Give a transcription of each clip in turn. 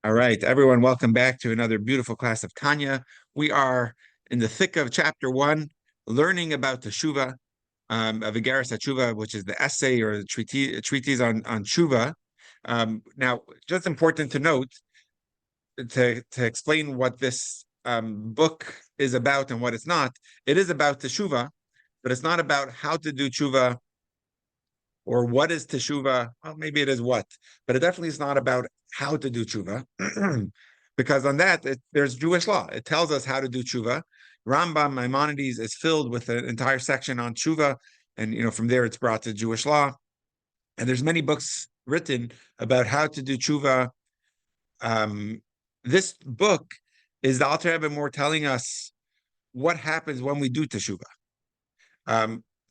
All right, everyone, welcome back to another beautiful class of Tanya. We are in the thick of chapter one, learning about Teshuva, of Igaris Teshuva, which is the essay or the treatise on Teshuva. Now, just important to note, to explain what this book is about and what it's not, it is about Teshuva, but it's not about how to do Teshuva or what is teshuva. Well, maybe it is what, but it definitely is not about how to do tshuva, because on that there's Jewish law. It tells us how to do tshuva. Rambam Maimonides is filled with an entire section on tshuva, and from there it's brought to Jewish law. And there's many books written about how to do tshuva. This book is the Alter Rebbe more telling us what happens when we do teshuva.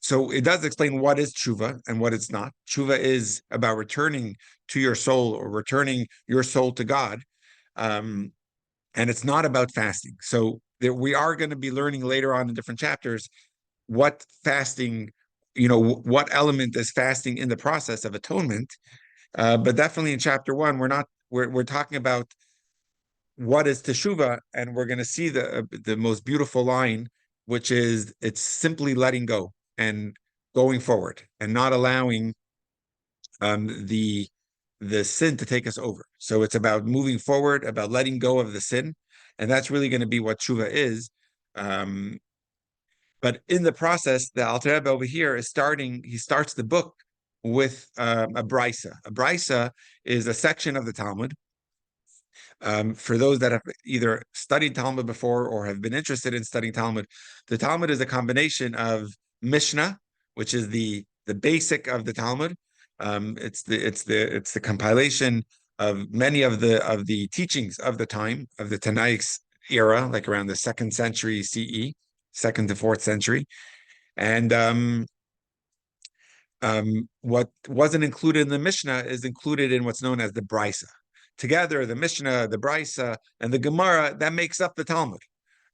So it does explain what is tshuva and what it's not. Tshuva is about returning to your soul or returning your soul to God. And it's not about fasting. So we are going to be learning later on in different chapters what fasting, what element is fasting in the process of atonement. But definitely in chapter one, we're talking about what is teshuva, and we're going to see the most beautiful line, which is it's simply letting go and going forward and not allowing the sin to take us over. So it's about moving forward, about letting go of the sin, and that's really going to be what tshuva is. Um, but in the process, the Alter Rebbe over here he starts the book with a brisa. A brisa is a section of the Talmud. For those that have either studied Talmud before or have been interested in studying Talmud, the Talmud is a combination of Mishnah, which is the basic of the Talmud. It's the compilation of many of the teachings of the time of the Tanaic era, like around the second century CE, second to fourth century, and what wasn't included in the Mishnah is included in what's known as the Brisa. Together, the Mishnah, the Brisa, and the Gemara, that makes up the Talmud.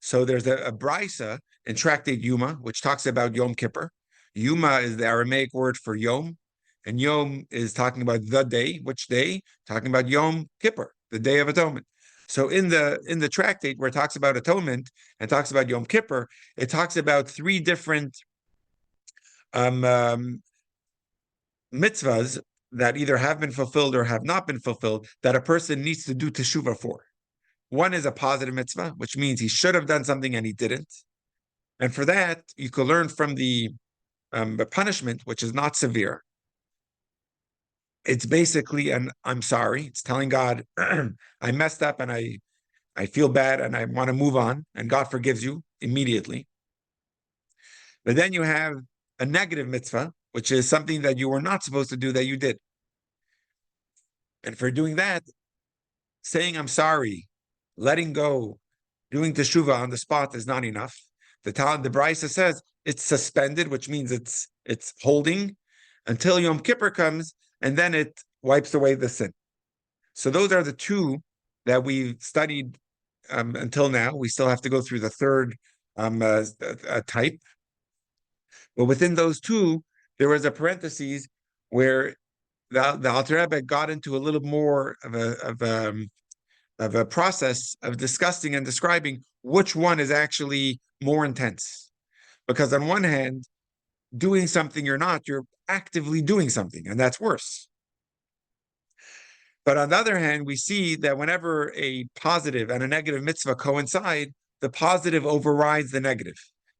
So there's a Brisa in Tractate Yuma, which talks about Yom Kippur. Yuma is the Aramaic word for Yom, and Yom is talking about the day. Which day? Talking about Yom Kippur, the Day of Atonement. So in the tractate where it talks about atonement and talks about Yom Kippur, it talks about three different um, um, mitzvahs that either have been fulfilled or have not been fulfilled that a person needs to do teshuva for. One is a positive mitzvah, which means he should have done something and he didn't. And for that, you could learn from the punishment, which is not severe. It's basically an I'm sorry. It's telling God, I messed up and I feel bad and I want to move on, and God forgives you immediately. But then you have a negative mitzvah, which is something that you were not supposed to do that you did. And for doing that, saying I'm sorry, letting go, doing teshuva on the spot is not enough. The Brisa says it's suspended, which means it's holding until Yom Kippur comes, and then it wipes away the sin. So those are the two that we've studied until now. We still have to go through the third type. But within those two, there was a parenthesis where the Alter Rebbe got into a little more of a process of discussing and describing which one is actually more intense. Because on one hand, doing something you're actively doing something, and that's worse. But on the other hand, we see that whenever a positive and a negative mitzvah coincide, the positive overrides the negative.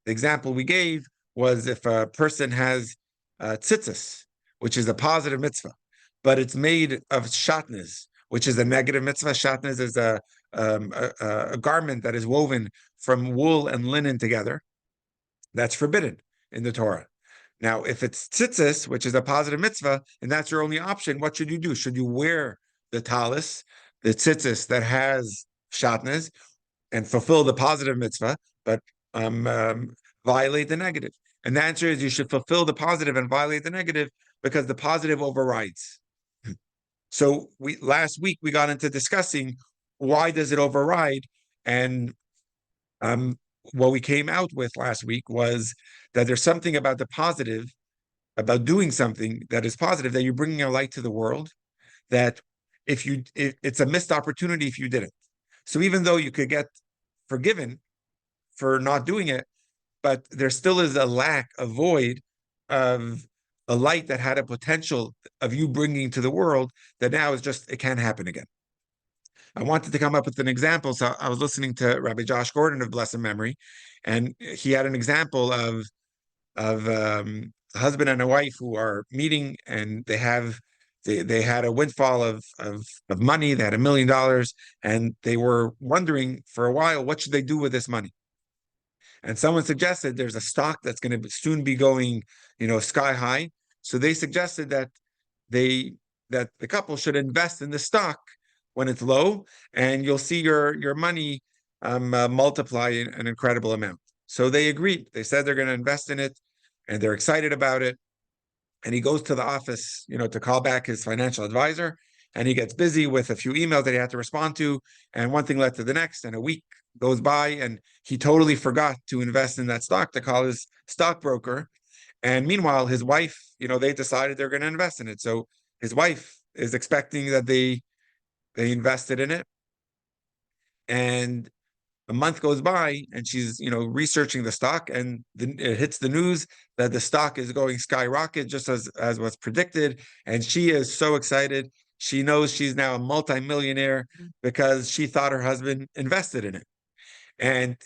The example we gave was if a person has tzitzis, which is a positive mitzvah, but it's made of shatnez, which is a negative mitzvah. Shatnez is a garment that is woven from wool and linen together. That's forbidden in the Torah. Now, if it's tzitzis, which is a positive mitzvah, and that's your only option, what should you do? Should you wear the talis, the tzitzis that has shatnez, and fulfill the positive mitzvah, but violate the negative? And the answer is you should fulfill the positive and violate the negative because the positive overrides. So last week we got into discussing why does it override, and what we came out with last week was that there's something about the positive, about doing something that is positive, that you're bringing a light to the world, that it's a missed opportunity if you didn't. So even though you could get forgiven for not doing it, but there still is a lack, a void of a light that had a potential of you bringing to the world that now is just, it can't happen again. I wanted to come up with an example. So I was listening to Rabbi Josh Gordon of blessed memory, and he had an example of a husband and a wife who are meeting, and they had a windfall of money. They had $1 million, and they were wondering for a while, what should they do with this money? And someone suggested there's a stock that's going to soon be going, sky high. So they suggested they that the couple should invest in the stock when it's low, and you'll see your money multiply an incredible amount. So they agreed. They said they're going to invest in it, and they're excited about it. And he goes to the office, to call back his financial advisor, and he gets busy with a few emails that he had to respond to, and one thing led to the next, and a week goes by, and he totally forgot to invest in that stock, to call his stockbroker. And meanwhile, his wife, they decided they're going to invest in it. So his wife is expecting that they invested in it. And a month goes by, and she's, researching the stock, and it hits the news that the stock is going skyrocket, just as was predicted. And she is so excited. She knows she's now a multimillionaire because she thought her husband invested in it. And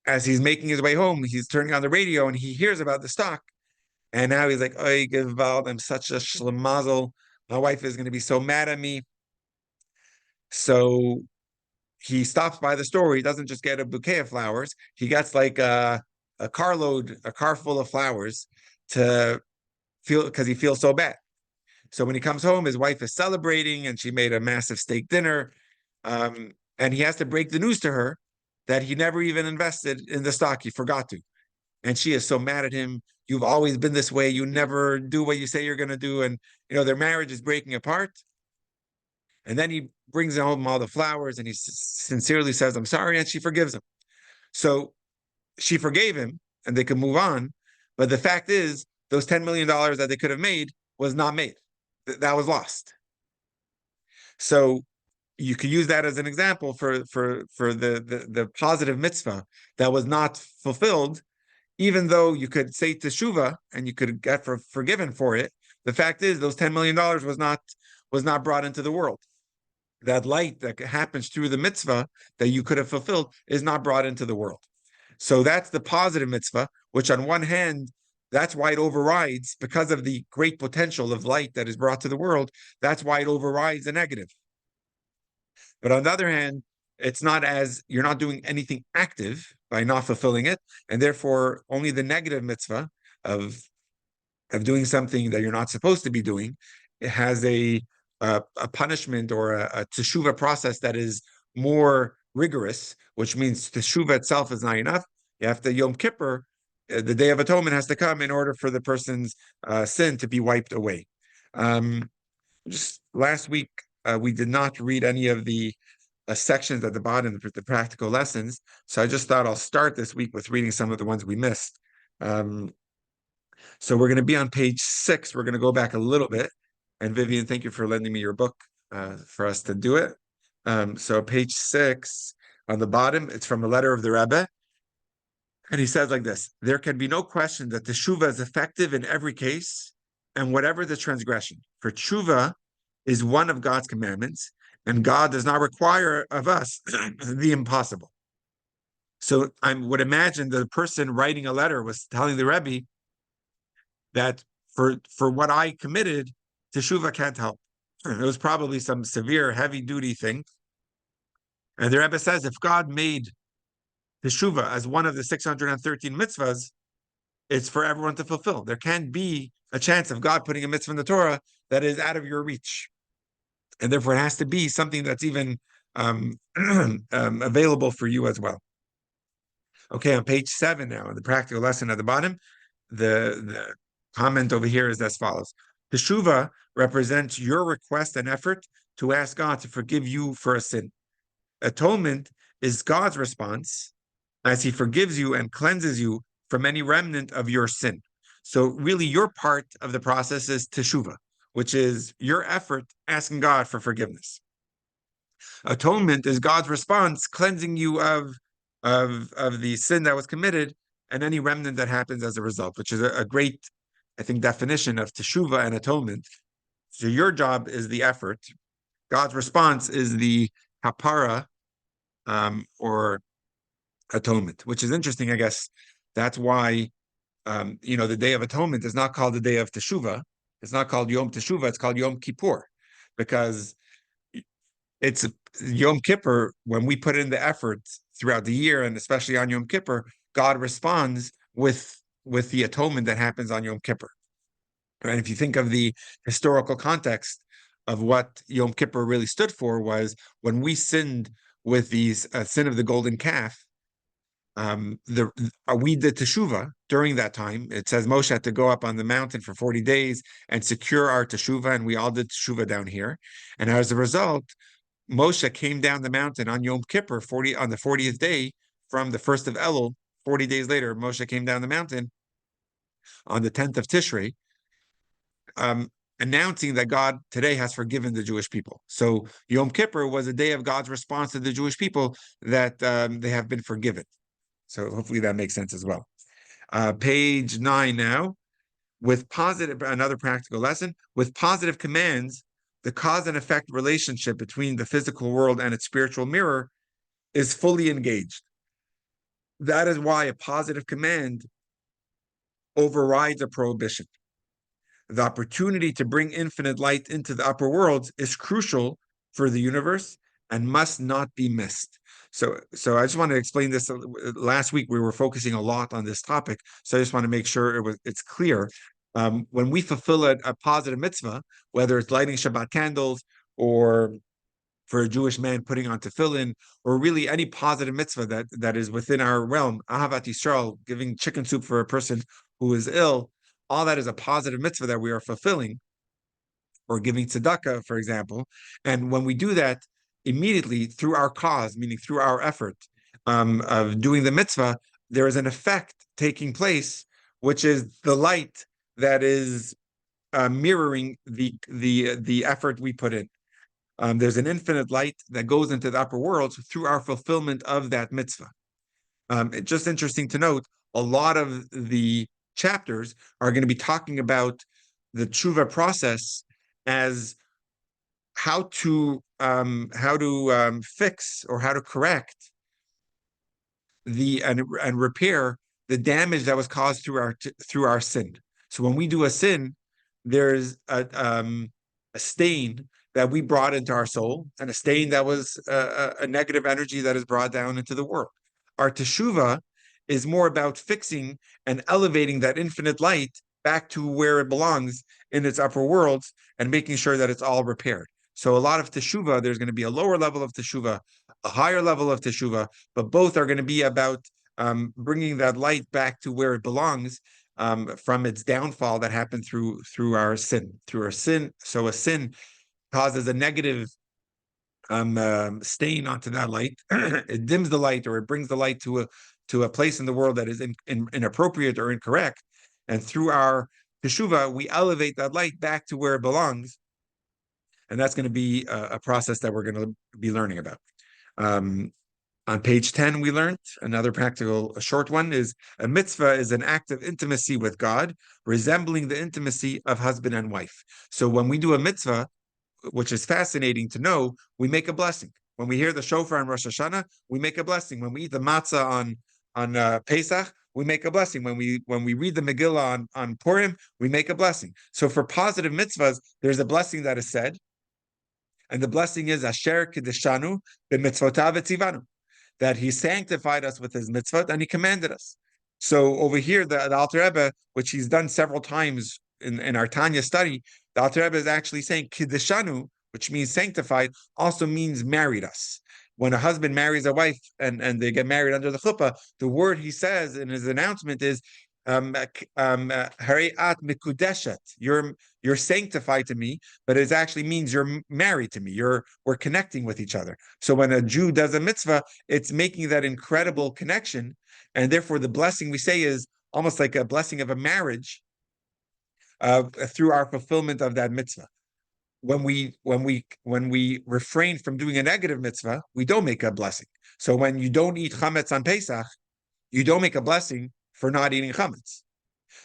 as he's making his way home, he's turning on the radio and he hears about the stock. And now he's like, "Oy, Gewalt, I'm such a schlemazel. My wife is going to be so mad at me." So he stops by the store. He doesn't just get a bouquet of flowers. He gets like a car full of flowers to because he feels so bad. So when he comes home, his wife is celebrating, and she made a massive steak dinner. And he has to break the news to her that he never even invested in the stock. He forgot to. And she is so mad at him. "You've always been this way. You never do what you say you're going to do." And, their marriage is breaking apart. And then he brings home all the flowers, and he sincerely says, "I'm sorry." And she forgives him. So she forgave him, and they could move on. But the fact is, those $10 million that they could have made was not made. That was lost. So you could use that as an example for the positive mitzvah that was not fulfilled, even though you could say teshuva and you could get forgiven for it. The fact is, those $10 million was not brought into the world. That light that happens through the mitzvah that you could have fulfilled is not brought into the world. So that's the positive mitzvah, which on one hand, that's why it overrides, because of the great potential of light that is brought to the world. That's why it overrides the negative. But on the other hand, it's not as you're not doing anything active by not fulfilling it, and therefore only the negative mitzvah of doing something that you're not supposed to be doing, it has a punishment or a teshuva process that is more rigorous, which means teshuva itself is not enough. You have to Yom Kippur, the Day of Atonement has to come in order for the person's sin to be wiped away. Just last week, we did not read any of the sections at the bottom, the practical lessons. So I just thought I'll start this week with reading some of the ones we missed. So we're going to be on page 6. We're going to go back a little bit. And Vivian, thank you for lending me your book for us to do it. So page 6, on the bottom, it's from a letter of the Rebbe. And he says like this: "There can be no question that teshuva is effective in every case, and whatever the transgression. For teshuva is one of God's commandments, and God does not require of us the impossible." So I would imagine the person writing a letter was telling the Rebbe that for what I committed, teshuva can't help. It was probably some severe, heavy-duty thing. And the Rebbe says, if God made teshuva as one of the 613 mitzvahs, it's for everyone to fulfill. There can't be a chance of God putting a mitzvah in the Torah that is out of your reach. And therefore, it has to be something that's even available for you as well. Okay, on page 7 now, the practical lesson at the bottom, the comment over here is as follows: Teshuva represents your request and effort to ask God to forgive you for a sin. Atonement is God's response as he forgives you and cleanses you from any remnant of your sin. So really, your part of the process is teshuva. which is your effort asking God for forgiveness. Atonement is God's response, cleansing you of the sin that was committed and any remnant that happens as a result, which is a great, I think, definition of teshuva and atonement. So your job is the effort. God's response is the kapara, or atonement, which is interesting, I guess. That's why the Day of Atonement is not called the Day of Teshuva. It's not called Yom Teshuva. It's called Yom Kippur, because it's Yom Kippur. When we put in the effort throughout the year, and especially on Yom Kippur, God responds with the atonement that happens on Yom Kippur. And if you think of the historical context of what Yom Kippur really stood for, was when we sinned with the sin of the golden calf. We did teshuva during that time. It says Moshe had to go up on the mountain for 40 days and secure our teshuva, and we all did teshuva down here. And as a result, Moshe came down the mountain on Yom Kippur, on the 40th day from the first of Elul. 40 days later, Moshe came down the mountain on the 10th of Tishrei, announcing that God today has forgiven the Jewish people. So Yom Kippur was a day of God's response to the Jewish people that they have been forgiven. So hopefully that makes sense as well. Page 9 now. Another practical lesson, with positive commands, the cause and effect relationship between the physical world and its spiritual mirror is fully engaged. That is why a positive command overrides a prohibition. The opportunity to bring infinite light into the upper worlds is crucial for the universe and must not be missed. So I just want to explain this. Last week we were focusing a lot on this topic, so I just want to make sure it's clear. When we fulfill a positive mitzvah, whether it's lighting Shabbat candles, or for a Jewish man putting on tefillin, or really any positive mitzvah that is within our realm, Ahavat Yisrael, giving chicken soup for a person who is ill, all that is a positive mitzvah that we are fulfilling, or giving tzedakah, for example. And when we do that, immediately through our cause, meaning through our effort of doing the mitzvah, there is an effect taking place, which is the light that is mirroring the effort we put in. There's an infinite light that goes into the upper worlds through our fulfillment of that mitzvah. It's just interesting to note, a lot of the chapters are going to be talking about the tshuva process as how to fix, or how to correct and repair the damage that was caused through our sin. So when we do a sin, there's a stain that we brought into our soul, and a stain that was a negative energy that is brought down into the world. Our teshuva is more about fixing and elevating that infinite light back to where it belongs in its upper worlds, and making sure that it's all repaired. So a lot of teshuva, there's going to be a lower level of teshuva, a higher level of teshuva, but both are going to be about bringing that light back to where it belongs, from its downfall that happened through our sin. So a sin causes a negative stain onto that light. It dims the light, or it brings the light to a place in the world that is inappropriate or incorrect. And through our teshuva, we elevate that light back to where it belongs. And that's going to be a process that we're going to be learning about. On page 10, we learned another practical, a short one, is a mitzvah is an act of intimacy with God, resembling the intimacy of husband and wife. So when we do a mitzvah, which is fascinating to know, we make a blessing. When we hear the shofar on Rosh Hashanah, we make a blessing. When we eat the matzah on Pesach, we make a blessing. When we read the Megillah on Purim, we make a blessing. So for positive mitzvahs, there's a blessing that is said, and the blessing is Asher Kedeshanu b'mitzvotav etzivanu, that he sanctified us with his mitzvot and he commanded us. So over here, the Alter Rebbe, which he's done several times in our Tanya study, the Alter Rebbe is actually saying Kedeshanu, which means sanctified, also means married us. When a husband marries a wife and they get married under the chuppah, the word he says in his announcement is Hareat mikudeshet. You're sanctified to me, but it actually means you're married to me. We're connecting with each other. So when a Jew does a mitzvah, it's making that incredible connection, and therefore the blessing we say is almost like a blessing of a marriage, through our fulfillment of that mitzvah. When we refrain from doing a negative mitzvah, we don't make a blessing. So when you don't eat chametz on Pesach, you don't make a blessing for not eating chametz.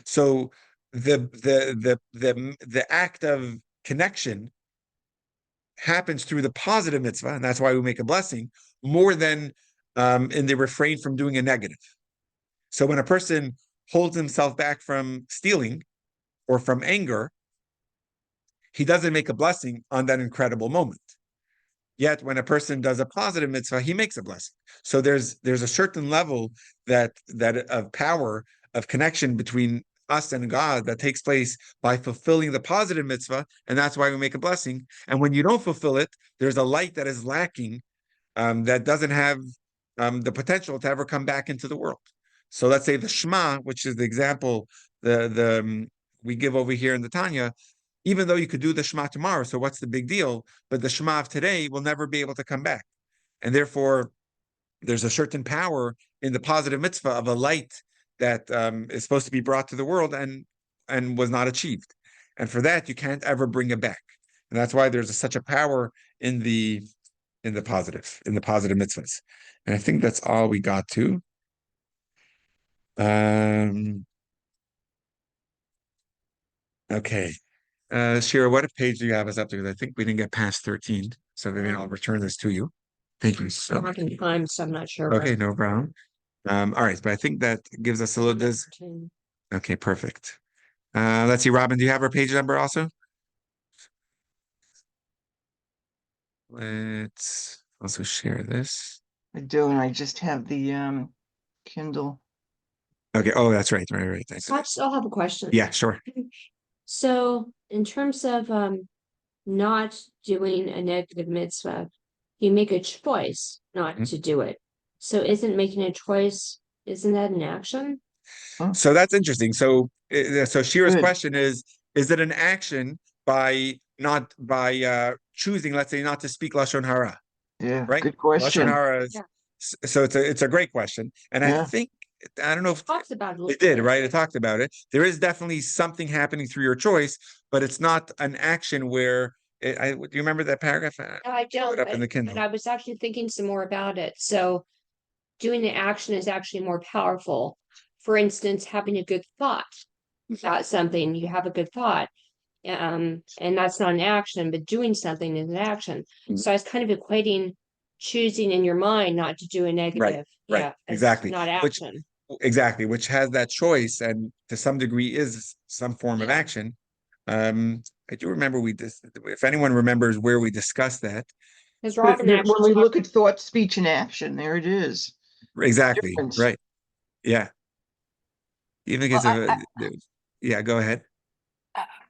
So the act of connection happens through the positive mitzvah, and that's why we make a blessing more than in the refrain from doing a negative. So when a person holds himself back from stealing or from anger, he doesn't make a blessing on that incredible moment. Yet when a person does a positive mitzvah, he makes a blessing. So there's a certain level that of power, of connection between us and God that takes place by fulfilling the positive mitzvah, and that's why we make a blessing. And when you don't fulfill it, there's a light that is lacking, that doesn't have the potential to ever come back into the world. So let's say the Shema, which is the example we give over here in the Tanya, even though you could do the Shema tomorrow, so what's the big deal? But the Shema of today will never be able to come back. And therefore, there's a certain power in the positive mitzvah of a light that is supposed to be brought to the world and was not achieved. And for that, you can't ever bring it back. And that's why there's such a power in the positive mitzvahs. And I think that's all we got to. Okay. Shira, what page do you have us up to? I think we didn't get past 13. So maybe I'll return this to you. Thank you so much. Time, so I'm not sure. Okay, no problem. All right, but I think that gives us a little Okay, perfect. Let's see, Robin, do you have our page number also? Let's also share this. I do, and I just have the Kindle. Okay, oh, that's right. Thanks. I still have a question. Yeah, sure. So in terms of not doing a negative mitzvah, you make a choice not to do it. So isn't making a choice, isn't that an action? So that's interesting. So Shira's question is it an action by choosing, let's say, not to speak Lashon Hara? Yeah, right? good question. Lashon Hara is, so it's a great question. And I think, I don't know if it talks about it did, right? It talked about it. There is definitely something happening through your choice, but it's not an action where do you remember that paragraph? No, I don't, up in the Kindle. but I was actually thinking some more about it. So doing the action is actually more powerful. For instance, having a good thought about something, you have a good thought. And that's not an action, but doing something is an action. So I was kind of equating choosing in your mind not to do a negative. Right. Yeah, Exactly. not action. Which has that choice and to some degree is some form of action. I do remember if anyone remembers where we discussed that. Because Robin when actually we look at thought, speech, and action, there it is. Exactly. Difference. Right. Yeah. Even because yeah, go ahead.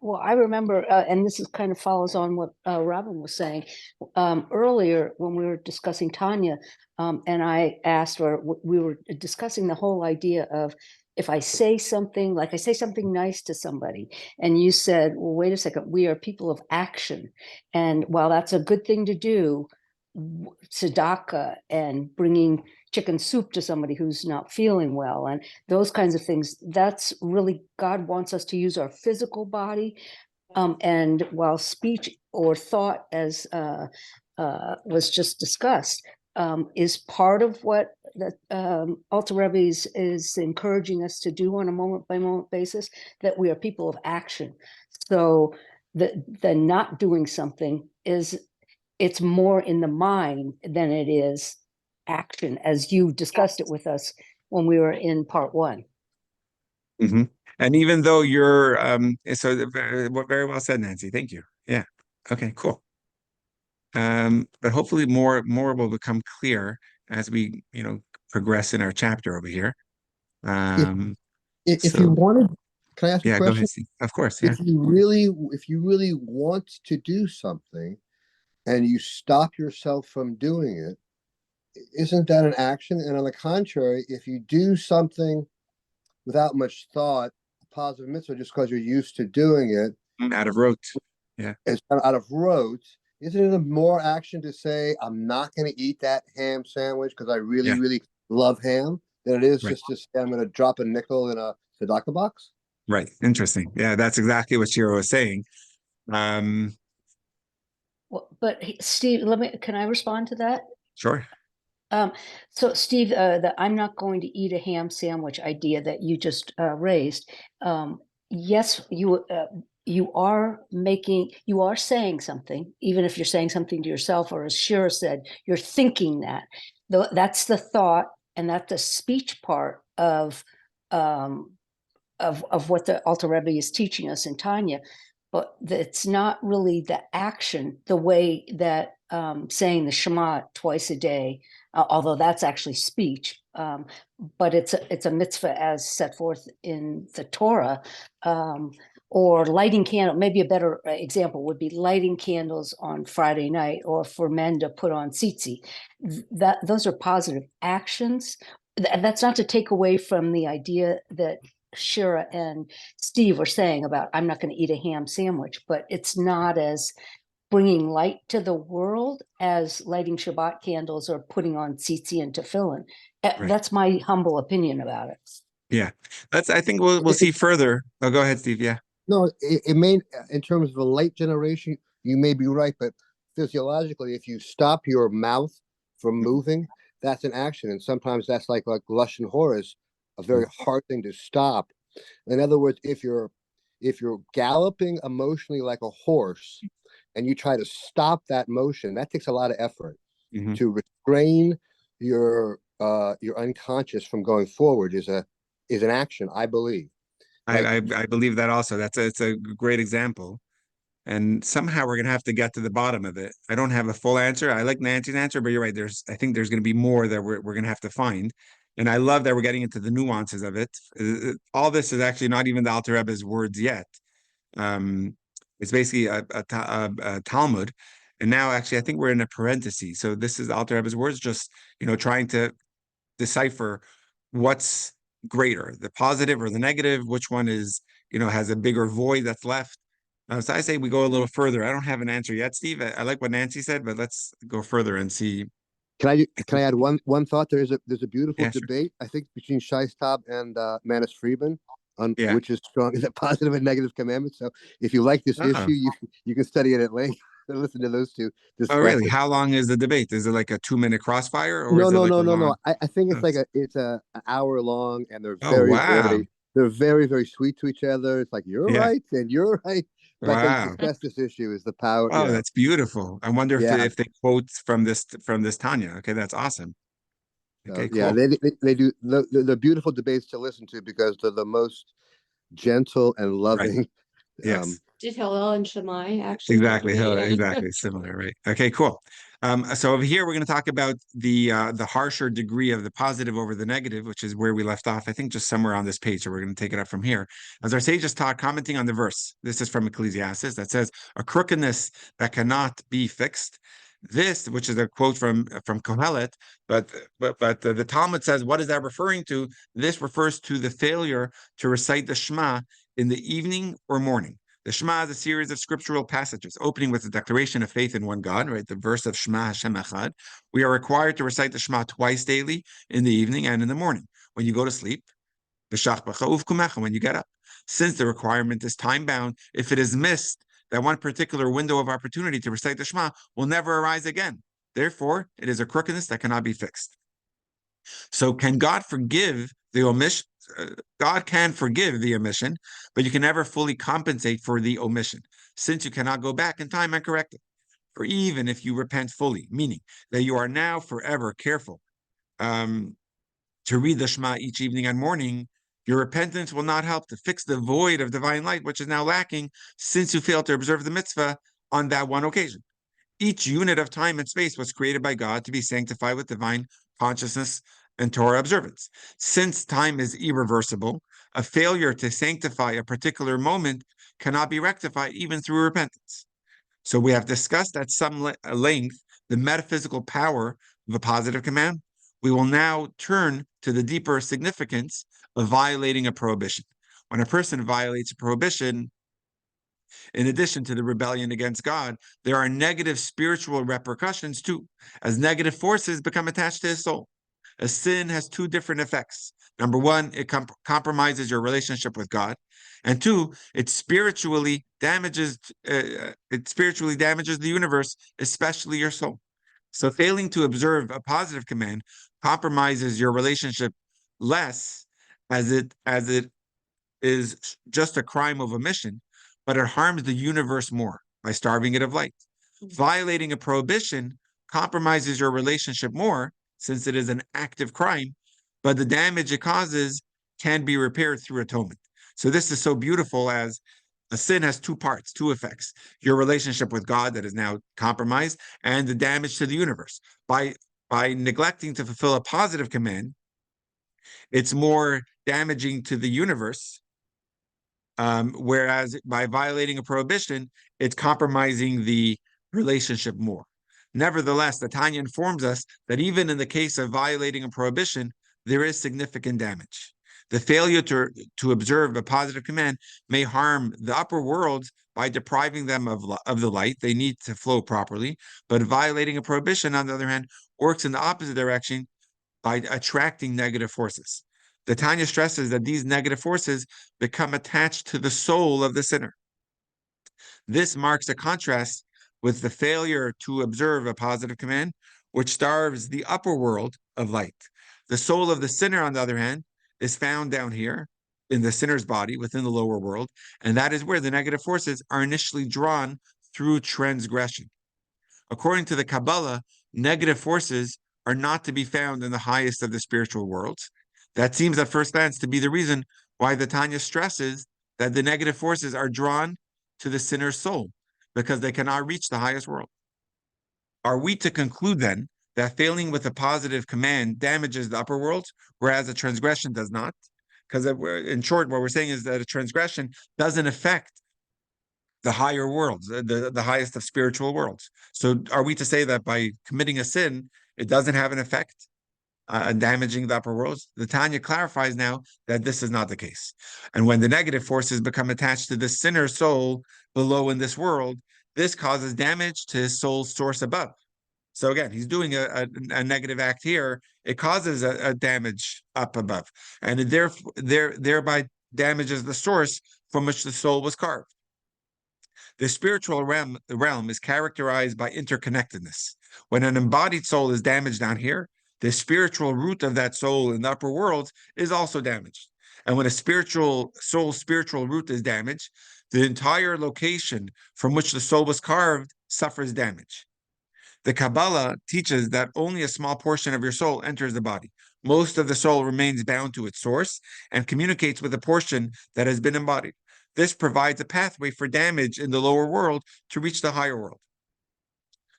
Well, I remember, and this is kind of follows on what Robin was saying earlier when we were discussing Tanya, and I asked, or we were discussing the whole idea of if I say something, like I say something nice to somebody, and you said, well, wait a second, we are people of action. And while that's a good thing to do, tzedakah and bringing chicken soup to somebody who's not feeling well and those kinds of things, that's really, God wants us to use our physical body. And while speech or thought, as was just discussed, is part of what the Alter Rebbe is encouraging us to do on a moment by moment basis, that we are people of action. So the not doing something it's more in the mind than it is action, as you discussed it with us when we were in part one. Mm-hmm. And even though you're very well said, Nancy. Thank you. Yeah. Okay, cool. But hopefully more will become clear as we, progress in our chapter over here. If you wanted, can I ask a question? Go ahead, Steve. Of course, yeah. If you really want to do something and you stop yourself from doing it, isn't that an action? And on the contrary, if you do something without much thought, positive mitzvah, just because you're used to doing it, out of rote, yeah, it's out of rote. Isn't it a more action to say, I'm not going to eat that ham sandwich because I really love ham, than it is just to say, I'm going to drop a nickel in a tzedakah box? Right. Interesting. Yeah, that's exactly what Shira was saying. Um, Well, but Steve, can I respond to that? sure. So Steve, the I'm not going to eat a ham sandwich idea that you just raised. Yes, you are saying something, even if you're saying something to yourself, or as Shira said, you're thinking that. That's the thought, and that's the speech part of what the Alter Rebbe is teaching us in Tanya. But it's not really the action, the way that saying the Shema twice a day, although that's actually speech, but it's a mitzvah as set forth in the Torah, or lighting candle. Maybe a better example would be lighting candles on Friday night, or for men to put on tzitzi. Those are positive actions. That's not to take away from the idea that Shira and Steve were saying about I'm not going to eat a ham sandwich, but it's not as bringing light to the world as lighting Shabbat candles or putting on tzitzi and tefillin. Right. That's my humble opinion about it. Yeah. I think we'll see further. Oh, go ahead, Steve. Yeah. No, it may, in terms of a light generation, you may be right, but physiologically, if you stop your mouth from moving, that's an action. And sometimes that's like Lashon Hora is a very hard thing to stop. In other words, if you're galloping emotionally like a horse and you try to stop that motion, that takes a lot of effort. Mhm. To restrain your unconscious from going forward is an action, I believe. I believe that also. It's a great example. And somehow we're gonna have to get to the bottom of it. I don't have a full answer. I like Nancy's answer, but you're right. I think there's gonna be more that we're gonna have to find. And I love that we're getting into the nuances of it. All this is actually not even the Alter Rebbe's words yet. It's basically a Talmud. And now actually I think we're in a parenthesis. So this is Alter Rebbe's words, just trying to decipher what's greater, the positive or the negative, which one is, has a bigger void that's left. So I say we go a little further. I don't have an answer yet, Steve. I like what Nancy said, but let's go further and see. Can I add one thought? There's a beautiful Yeah, sure. debate, I think, between Scheistab and Manis Friedman on Yeah. which is strong, the positive and negative commandments. So if you like this issue, you can study it at length and listen to those two discuss Oh, really? it. How long is the debate? Is it like a 2-minute crossfire, or No, is it no, like no, a no, long? no. I think it's Oh, like it's an hour long, and they're oh, wow. very, very sweet to each other. It's like you're Yeah. right and you're right, but they Wow. discuss this issue is the power. Oh, that's beautiful. I wonder if Yeah. if they quote from this Tanya. Okay, that's awesome. So, Okay, yeah, cool. they do. They're beautiful debates to listen to because they're the most gentle and Right. loving. Yes. Did Hillel and Shammai actually? Exactly. Exactly. Similar, right? Okay, cool. So over here, we're going to talk about the harsher degree of the positive over the negative, which is where we left off, I think just somewhere on this page. So we're going to take it up from here. As our sages taught, commenting on the verse, this is from Ecclesiastes, that says, a crookedness that cannot be fixed. This, which is a quote from Kohelet, but the Talmud says, what is that referring to? This refers to the failure to recite the Shema in the evening or morning. The Shema is a series of scriptural passages, opening with the declaration of faith in one God, right? The verse of Shema Hashem Echad. We are required to recite the Shema twice daily, in the evening and in the morning. When you go to sleep, when you get up. Since the requirement is time-bound, if it is missed, that one particular window of opportunity to recite the Shema will never arise again. Therefore, it is a crookedness that cannot be fixed. So can God forgive the omission? God can forgive the omission, but you can never fully compensate for the omission, since you cannot go back in time and correct it. For even if you repent fully, meaning that you are now forever careful to read the Shema each evening and morning, your repentance will not help to fix the void of divine light, which is now lacking, since you failed to observe the mitzvah on that one occasion. Each unit of time and space was created by God to be sanctified with divine consciousness and Torah observance. Since time is irreversible, a failure to sanctify a particular moment cannot be rectified even through repentance. So we have discussed at some length the metaphysical power of a positive command. We will now turn to the deeper significance of violating a prohibition. When a person violates a prohibition, in addition to the rebellion against God, there are negative spiritual repercussions too, as negative forces become attached to his soul. a sin has two different effects. Number one, it compromises your relationship with God, and two, it spiritually damages the universe, especially your soul. So failing to observe a positive command compromises your relationship less, as it is just a crime of omission, but it harms the universe more by starving it of light. Violating a prohibition compromises your relationship more, since it is an active crime, but the damage it causes can be repaired through atonement. So this is so beautiful, as a sin has two parts, two effects: your relationship with God that is now compromised, and the damage to the universe. By neglecting to fulfill a positive command, it's more damaging to the universe, whereas by violating a prohibition, it's compromising the relationship more. Nevertheless, the Tanya informs us that even in the case of violating a prohibition, there is significant damage. The failure to observe a positive command may harm the upper worlds by depriving them of the light they need to flow properly, but violating a prohibition, on the other hand, works in the opposite direction by attracting negative forces. The Tanya stresses that these negative forces become attached to the soul of the sinner. This marks a contrast with the failure to observe a positive command, which starves the upper world of light. The soul of the sinner, on the other hand, is found down here in the sinner's body within the lower world, and that is where the negative forces are initially drawn through transgression. According to the Kabbalah, negative forces are not to be found in the highest of the spiritual worlds. That seems at first glance to be the reason why the Tanya stresses that the negative forces are drawn to the sinner's soul, because they cannot reach the highest world. Are we to conclude then that failing with a positive command damages the upper worlds, whereas a transgression does not? Because in short, what we're saying is that a transgression doesn't affect the higher worlds, the highest of spiritual worlds. So are we to say that by committing a sin, it doesn't have an effect damaging the upper worlds? The Tanya clarifies now that this is not the case. And when the negative forces become attached to the sinner's soul below in this world, this causes damage to his soul's source above. So again, he's doing a negative act here. It causes a damage up above, and it thereby damages the source from which the soul was carved. The spiritual realm is characterized by interconnectedness. When an embodied soul is damaged down here, the spiritual root of that soul in the upper worlds is also damaged. And when a spiritual root is damaged, the entire location from which the soul was carved suffers damage. The Kabbalah teaches that only a small portion of your soul enters the body. Most of the soul remains bound to its source and communicates with a portion that has been embodied. This provides a pathway for damage in the lower world to reach the higher world.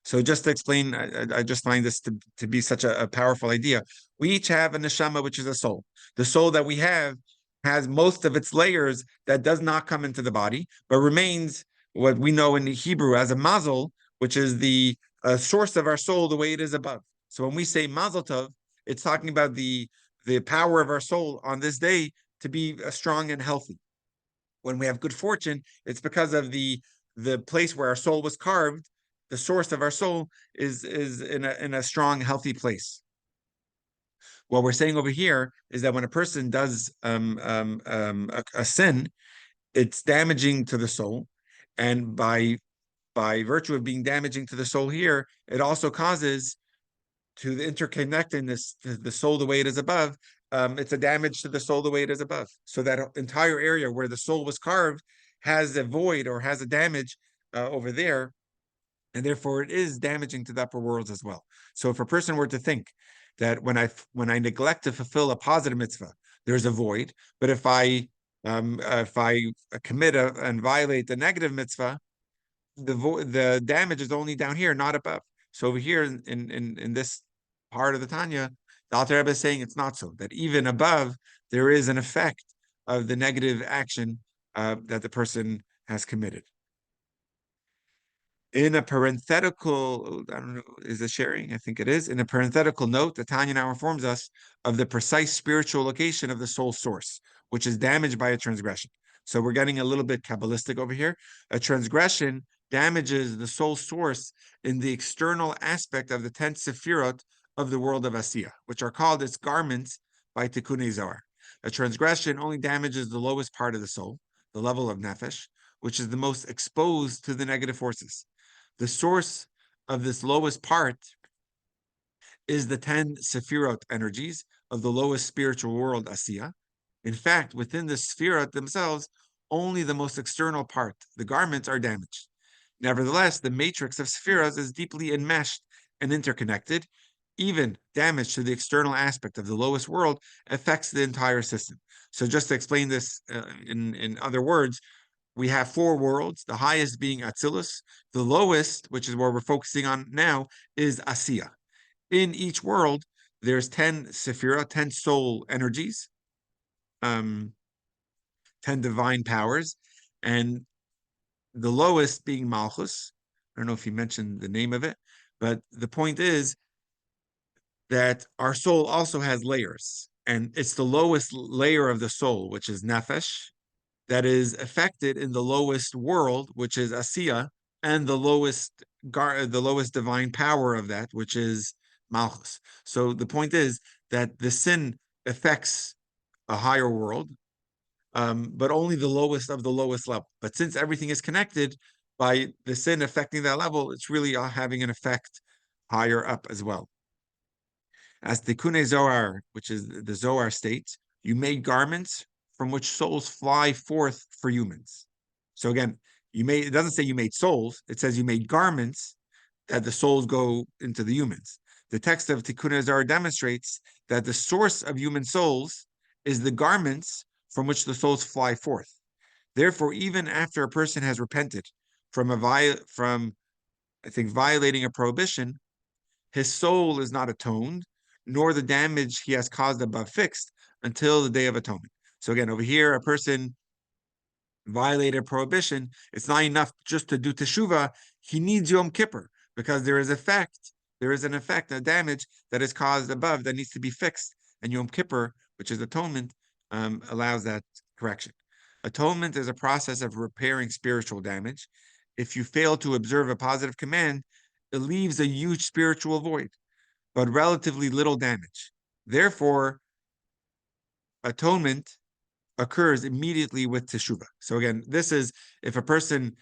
So just to explain, I just find this to be such a powerful idea. We each have a neshama, which is a soul. The soul that we have has most of its layers that does not come into the body, but remains what we know in the Hebrew as a mazel, which is the source of our soul, the way it is above. So when we say mazel tov, it's talking about the power of our soul on this day to be strong and healthy. When we have good fortune, it's because of the place where our soul was carved. The source of our soul is in a strong, healthy place. What we're saying over here is that when a person does a sin, it's damaging to the soul, and by virtue of being damaging to the soul here, it also causes to the interconnectedness, the soul the way it is above. It's a damage to the soul the way it is above. So that entire area where the soul was carved has a void or has a damage over there, and therefore it is damaging to the upper worlds as well. So if a person were to think that when I neglect to fulfill a positive mitzvah, there's a void, but if I commit and violate the negative mitzvah, the damage is only down here, not above. So over here in this part of the Tanya, the Alter Rebbe is saying it's not so, that even above there is an effect of the negative action that the person has committed. In a parenthetical, I don't know, is it sharing? I think it is. In a parenthetical note, the Tanya now informs us of the precise spiritual location of the soul source, which is damaged by a transgression. So we're getting a little bit Kabbalistic over here. A transgression damages the soul source in the external aspect of the 10 Sefirot of the world of Asiya, which are called its garments by Tikkunei Zohar. A transgression only damages the lowest part of the soul, the level of nefesh, which is the most exposed to the negative forces. The source of this lowest part is the 10 Sephirot energies of the lowest spiritual world, Asiya. In fact, within the Sephirot themselves, only the most external part, the garments, are damaged. Nevertheless, the matrix of Sephirot is deeply enmeshed and interconnected. Even damage to the external aspect of the lowest world affects the entire system. So just to explain this in other words, we have 4 worlds, the highest being Atzilus. The lowest, which is what we're focusing on now, is Asiya. In each world, there's 10 Sephirah, 10 soul energies, 10 divine powers, and the lowest being Malchus. I don't know if you mentioned the name of it, but the point is that our soul also has layers, and it's the lowest layer of the soul, which is Nefesh, that is affected in the lowest world, which is Asiya, and the lowest divine power of that, which is Malchus. So the point is that the sin affects a higher world, but only the lowest of the lowest level. But since everything is connected by the sin affecting that level, it's really having an effect higher up as well. As the Tikkunei Zohar, which is the Zohar states, you made garments from which souls fly forth for humans. So again, it doesn't say you made souls, it says you made garments that the souls go into the humans. The text of Tikkunei Zohar demonstrates that the source of human souls is the garments from which the souls fly forth. Therefore, even after a person has repented from violating a prohibition, his soul is not atoned, nor the damage he has caused above fixed until the day of atonement. So again, over here, a person violated a prohibition. It's not enough just to do Teshuva. He needs Yom Kippur because there is an effect, a damage that is caused above that needs to be fixed. And Yom Kippur, which is atonement, allows that correction. Atonement is a process of repairing spiritual damage. If you fail to observe a positive command, it leaves a huge spiritual void, but relatively little damage. Therefore, atonement occurs immediately with Teshuva. So again, this is if a person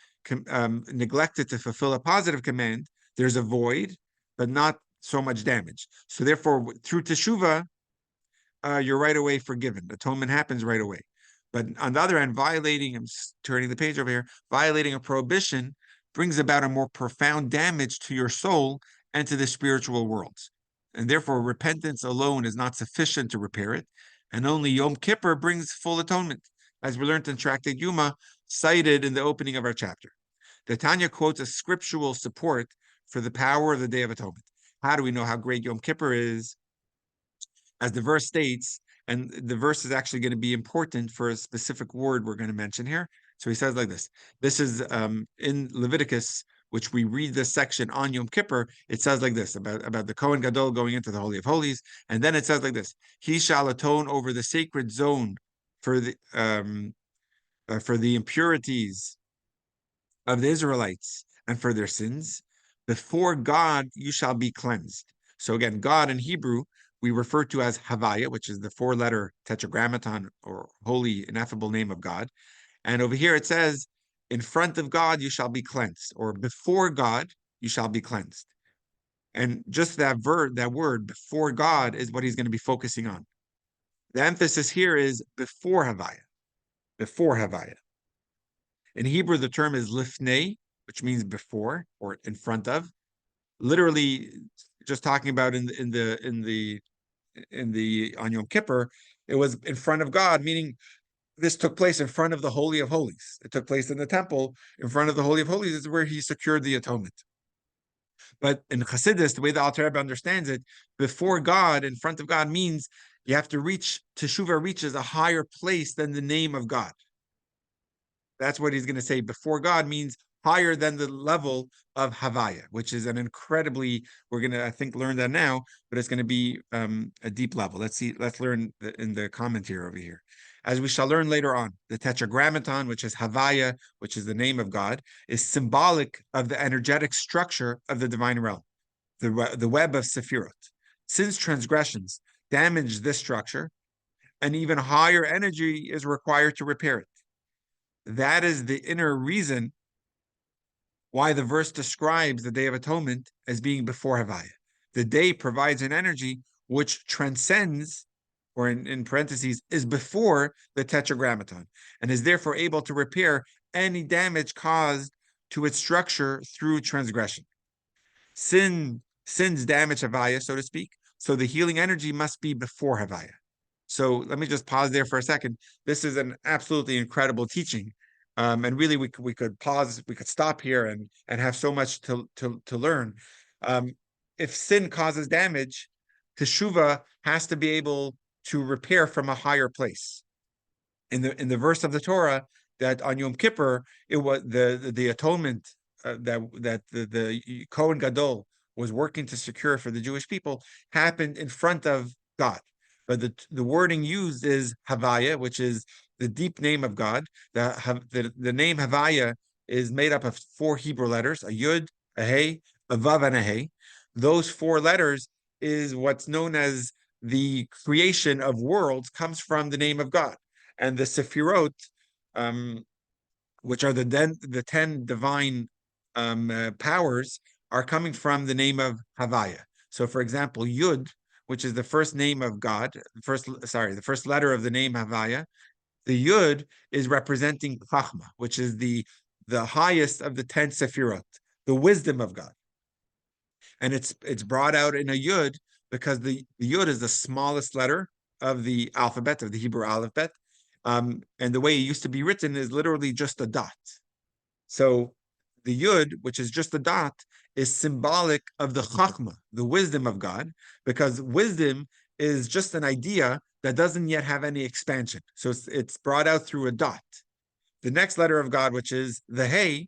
neglected to fulfill a positive command, there's a void, but not so much damage. So therefore, through Teshuva, you're right away forgiven. Atonement happens right away. But on the other hand, I'm turning the page over here, violating a prohibition brings about a more profound damage to your soul and to the spiritual worlds. And therefore, repentance alone is not sufficient to repair it. And only Yom Kippur brings full atonement, as we learned in Tractate Yuma, cited in the opening of our chapter. The Tanya quotes a scriptural support for the power of the Day of Atonement. How do we know how great Yom Kippur is? As the verse states, and the verse is actually going to be important for a specific word we're going to mention here. So he says like this. This is in Leviticus, which we read this section on Yom Kippur. It says like this about the Kohen Gadol going into the Holy of Holies. And then it says like this: he shall atone over the sacred zone for the impurities of the Israelites and for their sins. Before God you shall be cleansed. So again, God in Hebrew we refer to as Havaya, which is the 4-letter tetragrammaton or holy, ineffable name of God. And over here it says, in front of God you shall be cleansed, or before God you shall be cleansed. And just that word, before God, is what he's going to be focusing on. The emphasis here is before Havaya. Before Havaya. In Hebrew, the term is lifnei, which means before or in front of. Literally, just talking about on Yom Kippur, it was in front of God, meaning this took place in front of the Holy of Holies. It took place in the temple in front of the Holy of Holies is where he secured the atonement. But in Chassidus, the way the Alter Rebbe understands it, before God, in front of God, means you have to reach, Teshuva reaches a higher place than the name of God. That's what he's going to say. Before God means higher than the level of Havaya, which is an incredibly, we're going to, I think, learn that now, but it's going to be a deep level. Let's learn in the commentary over here. As we shall learn later on, the tetragrammaton, which is Havaya, which is the name of God, is symbolic of the energetic structure of the divine realm, the web of Sephirot. Since transgressions damage this structure, an even higher energy is required to repair it. That is the inner reason why the verse describes the Day of Atonement as being before Havaya. The day provides an energy which transcends, or in parentheses, is before the Tetragrammaton, and is therefore able to repair any damage caused to its structure through transgression. Sins damage Havaya, so to speak, so the healing energy must be before Havaya. So let me just pause there for a second. This is an absolutely incredible teaching. And really, we could pause, we could stop here and have so much to learn. If sin causes damage, Teshuva has to be able to repair from a higher place. In the verse of the Torah that on Yom Kippur, it was the atonement that the Kohen Gadol was working to secure for the Jewish people happened in front of God. But the wording used is Havaya, which is the deep name of God. The name Havaya is made up of 4 Hebrew letters: a Yud, a Hey, a Vav, and a Hey. Those 4 letters is what's known as the creation of worlds, comes from the name of God. And the Sefirot, which are the 10 divine powers, are coming from the name of Havaya. So, for example, Yud, which is the first name of God, the first letter of the name Havaya, the Yud is representing Chachma, which is the highest of the 10 Sefirot, the wisdom of God. And it's brought out in a Yud because the Yud is the smallest letter of the alphabet, of the Hebrew alphabet. And the way it used to be written is literally just a dot. So the Yud, which is just a dot, is symbolic of the Chachma, the wisdom of God, because wisdom is just an idea that doesn't yet have any expansion. So it's brought out through a dot. The next letter of God, which is the Hey,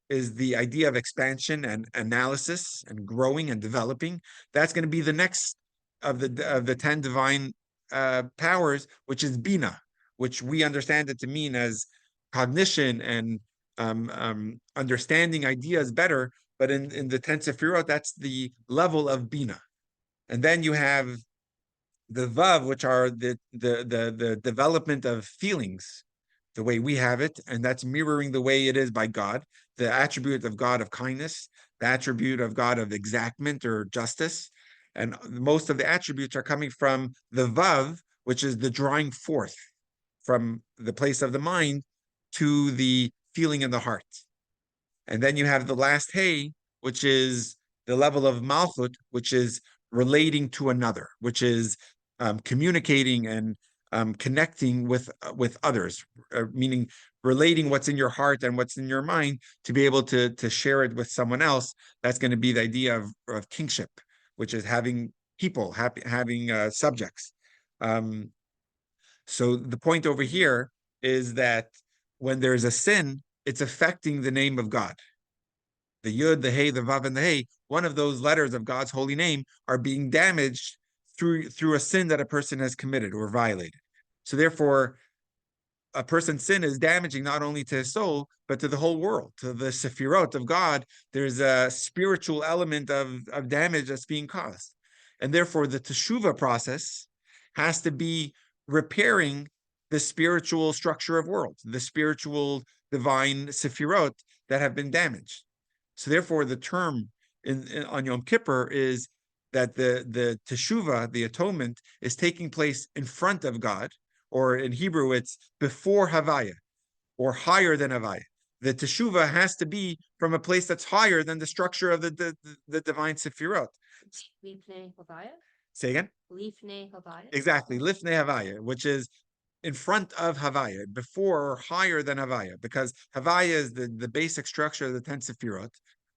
is the idea of expansion and analysis and growing and developing. That's going to be the next of the 10 divine powers, which is Bina, which we understand it to mean as cognition and understanding ideas better. But in the 10 Sefirot, that's the level of Bina. And then you have the Vav, which are the development of feelings, the way we have it, and that's mirroring the way it is by God, the attribute of God of kindness, the attribute of God of exactment or justice. And most of the attributes are coming from the Vav, which is the drawing forth from the place of the mind to the feeling in the heart. And then you have the last Hey, which is the level of Malchut, which is relating to another, which is communicating and connecting with others, meaning relating what's in your heart and what's in your mind to be able to share it with someone else. That's going to be the idea of kingship, which is having people, having subjects. So the point over here is that when there's a sin, it's affecting the name of God. The Yud, the Hey, the Vav, and the Hey, one of those letters of God's holy name are being damaged through a sin that a person has committed or violated. So therefore, a person's sin is damaging not only to his soul, but to the whole world, to the Sefirot of God. There's a spiritual element of damage that's being caused. And therefore, the Teshuva process has to be repairing the spiritual structure of worlds, the spiritual divine Sefirot that have been damaged. So therefore, the term on Yom Kippur is that the Teshuva, the atonement, is taking place in front of God, or in Hebrew, it's before Havaya, or higher than Havaya. The Teshuva has to be from a place that's higher than the structure of the divine Sefirot. Lifnei Havaya? Say again? Lifnei Havaya? Exactly, Lifnei Havaya, which is in front of Havaya, before or higher than Havaya, because Havaya is the basic structure of the 10 Sefirot,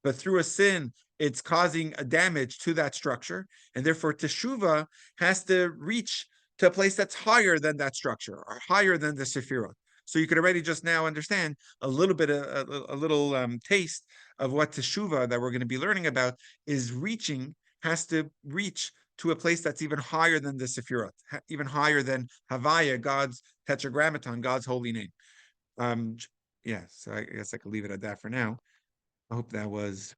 but through a sin, it's causing a damage to that structure, and therefore Teshuva has to reach to a place that's higher than that structure, or higher than the Sefirot. So you could already just now understand a little bit, a little taste of what Teshuva that we're going to be learning about has to reach to a place that's even higher than the Sefirot, even higher than Havaya, God's Tetragrammaton, God's holy name. Yeah, so I guess I could leave it at that for now. I hope that was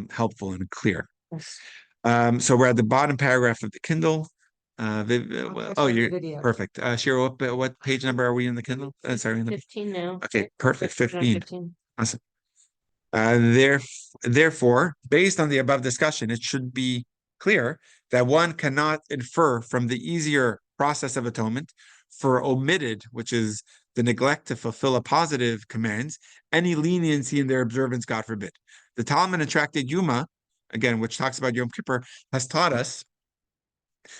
helpful and clear. So we're at the bottom paragraph of the Kindle. Oh, you're video. perfect. Shiro, what page number are we in the Kindle? Sorry, in the 15 now. okay, perfect. We're on 15. Awesome. Therefore, based on the above discussion, it should be clear that one cannot infer from the easier process of atonement for omitted, which is the neglect to fulfill a positive commands, any leniency in their observance, God forbid. The Talmud in Tractate Yuma, again, which talks about Yom Kippur, has taught us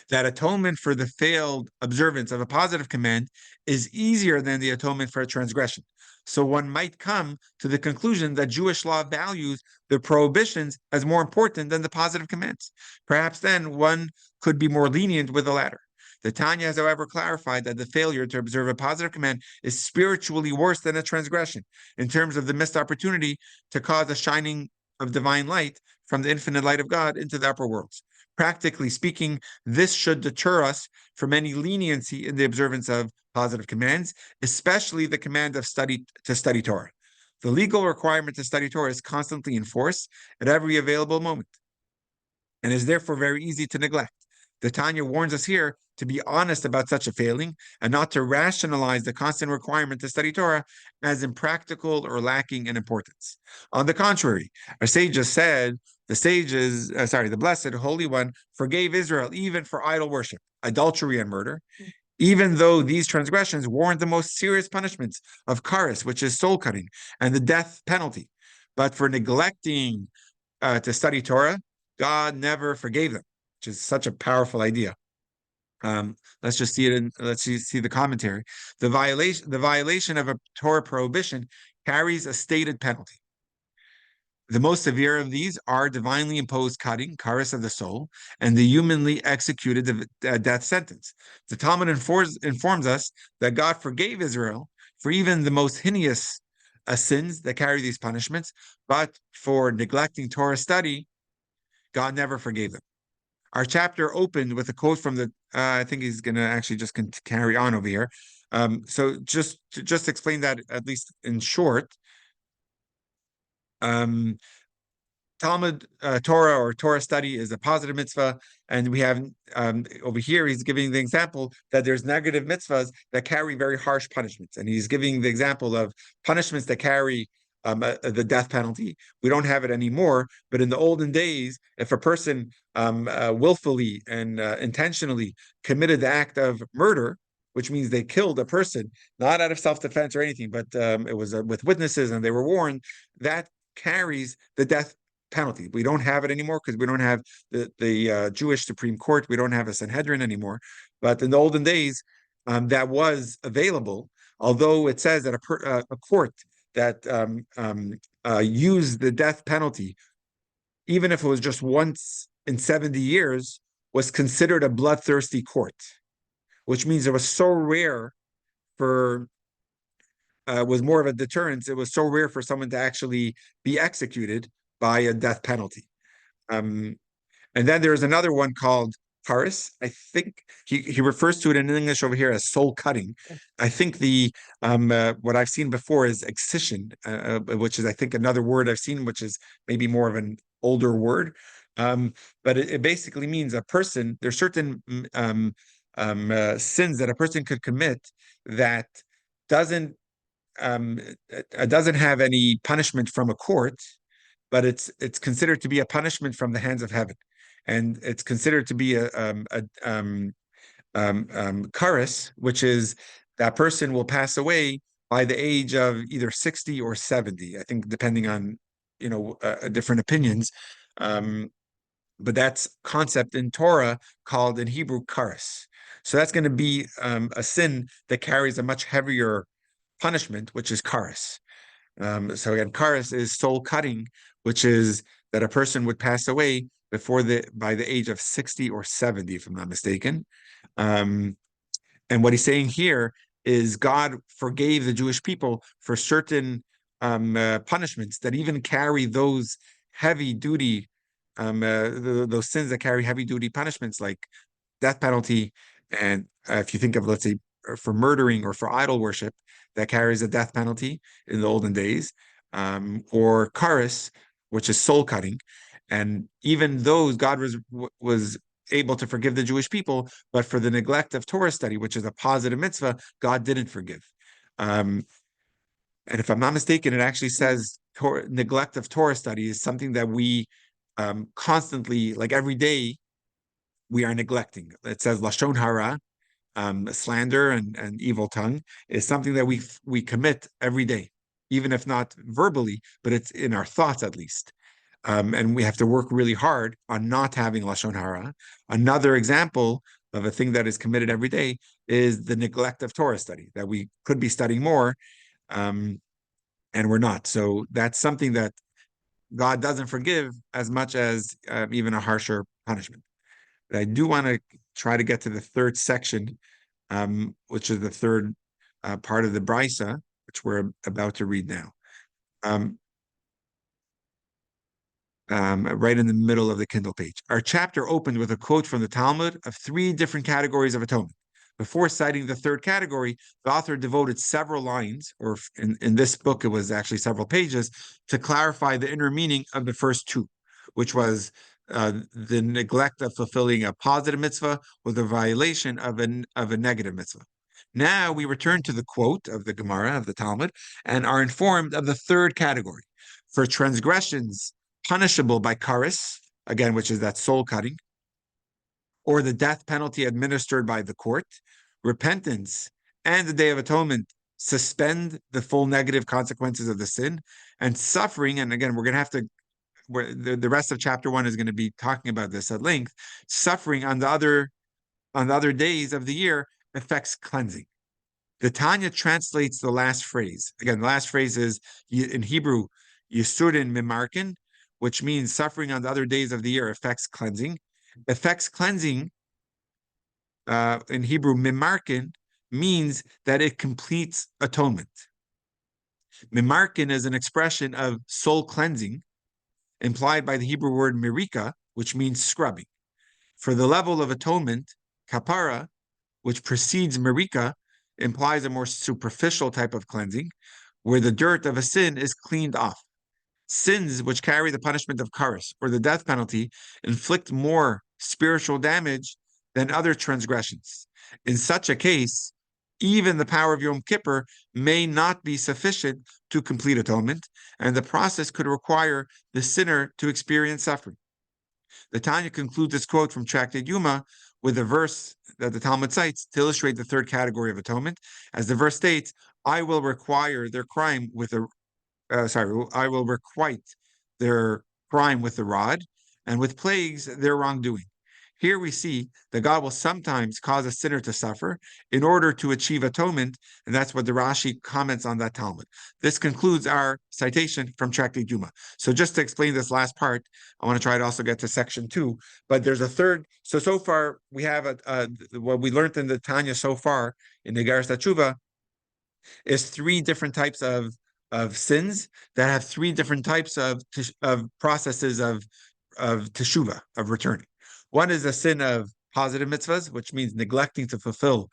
that atonement for the failed observance of a positive command is easier than the atonement for a transgression. So one might come to the conclusion that Jewish law values the prohibitions as more important than the positive commands. Perhaps then one could be more lenient with the latter. The Tanya has, however, clarified that the failure to observe a positive command is spiritually worse than a transgression in terms of the missed opportunity to cause a shining of divine light from the infinite light of God into the upper worlds. Practically speaking, this should deter us from any leniency in the observance of positive commands, especially the command to study Torah. The legal requirement to study Torah is constantly enforced at every available moment and is therefore very easy to neglect. The Tanya warns us here to be honest about such a failing and not to rationalize the constant requirement to study Torah as impractical or lacking in importance. On the contrary, our sages said, the Blessed Holy One forgave Israel even for idol worship, adultery, and murder, even though these transgressions warrant the most serious punishments of karis, which is soul cutting, and the death penalty. But for neglecting to study Torah, God never forgave them, which is such a powerful idea. Let's just see it in. Let's see the commentary. The violation of a Torah prohibition carries a stated penalty. The most severe of these are divinely imposed cutting, karis of the soul, and the humanly executed death sentence. The Talmud informs us that God forgave Israel for even the most heinous sins that carry these punishments, but for neglecting Torah study, God never forgave them. Our chapter opened with a quote from the, I think he's going to actually just carry on over here. So just to explain that, at least in short, Talmud Torah or Torah study is a positive mitzvah, and we have over here he's giving the example that there's negative mitzvahs that carry very harsh punishments, and he's giving the example of punishments that carry the death penalty. We don't have it anymore, but in the olden days, if a person willfully and intentionally committed the act of murder, which means they killed a person, not out of self-defense or anything, but it was with witnesses and they were warned, that carries the death penalty. We don't have it anymore because we don't have the Jewish Supreme Court. We don't have a Sanhedrin anymore. But in the olden days, that was available. Although it says that a court that used the death penalty, even if it was just once in 70 years, was considered a bloodthirsty court, which means it was so rare for was more of a deterrence. It was so rare for someone to actually be executed by a death penalty. And then there's another one called karis. I think he refers to it in English over here as soul cutting. I think the what I've seen before is excision, which is I think another word I've seen, which is maybe more of an older word. But it basically means a person. There's certain sins that a person could commit that doesn't have any punishment from a court, but it's considered to be a punishment from the hands of heaven, and it's considered to be a karis, which is that person will pass away by the age of either 60 or 70, I think, depending on different opinions. But that's concept in Torah called in Hebrew karis. So that's going to be a sin that carries a much heavier punishment, which is karis. So again, karis is soul cutting, which is that a person would pass away by the age of 60 or 70, if I'm not mistaken. And what he's saying here is God forgave the Jewish people for certain punishments that even carry those heavy duty, those sins that carry heavy duty punishments like death penalty. And if you think of, let's say, for murdering or for idol worship, that carries a death penalty in the olden days, or karis, which is soul cutting. And even those, God was able to forgive the Jewish people, but for the neglect of Torah study, which is a positive mitzvah, God didn't forgive. And if I'm not mistaken, it actually says neglect of Torah study is something that we constantly, like every day, we are neglecting. It says lashon hara, slander and evil tongue is something that we commit every day, even if not verbally, but it's in our thoughts at least. And we have to work really hard on not having lashon hara. Another example of a thing that is committed every day is the neglect of Torah study, that we could be studying more, and we're not. So that's something that God doesn't forgive as much as even a harsher punishment. But I do want to try to get to the third section, which is the third part of the Brisa, which we're about to read now. Right in the middle of the Kindle page. Our chapter opened with a quote from the Talmud of 3 different categories of atonement. Before citing the third category, the author devoted several lines, or in this book, it was actually several pages, to clarify the inner meaning of the first 2, which was the neglect of fulfilling a positive mitzvah with a violation of a negative mitzvah. Now we return to the quote of the Gemara, of the Talmud, and are informed of the third category. For transgressions punishable by karis, again, which is that soul cutting, or the death penalty administered by the court, repentance and the Day of Atonement suspend the full negative consequences of the sin, and suffering, and again, we're going to have to, the rest of chapter 1 is going to be talking about this at length, suffering on the other days of the year affects cleansing. The Tanya translates the last phrase. Again, the last phrase is in Hebrew, Yisurin Mimarkin, which means suffering on the other days of the year affects cleansing. Affects cleansing, in Hebrew, Mimarkin, means that it completes atonement. Mimarkin is an expression of soul cleansing, implied by the Hebrew word mirika, which means scrubbing. For the level of atonement, kapara, which precedes mirika, implies a more superficial type of cleansing, where the dirt of a sin is cleaned off. Sins which carry the punishment of karis, or the death penalty, inflict more spiritual damage than other transgressions. In such a case, even the power of Yom Kippur may not be sufficient to complete atonement, and the process could require the sinner to experience suffering. The Tanya concludes this quote from Tractate Yuma with a verse that the Talmud cites to illustrate the third category of atonement. As the verse states, I will require their crime with a I will requite their crime with the rod, and with plagues their wrongdoing. Here we see that God will sometimes cause a sinner to suffer in order to achieve atonement, and that's what the Rashi comments on that Talmud. This concludes our citation from Tractate Yuma. So just to explain this last part, I want to try to also get to section 2, but there's a third. So far we have what we learned in the Tanya so far in the Igeres Teshuva is 3 different types of sins that have 3 different types of processes of teshuva, of returning. One is a sin of positive mitzvahs, which means neglecting to fulfill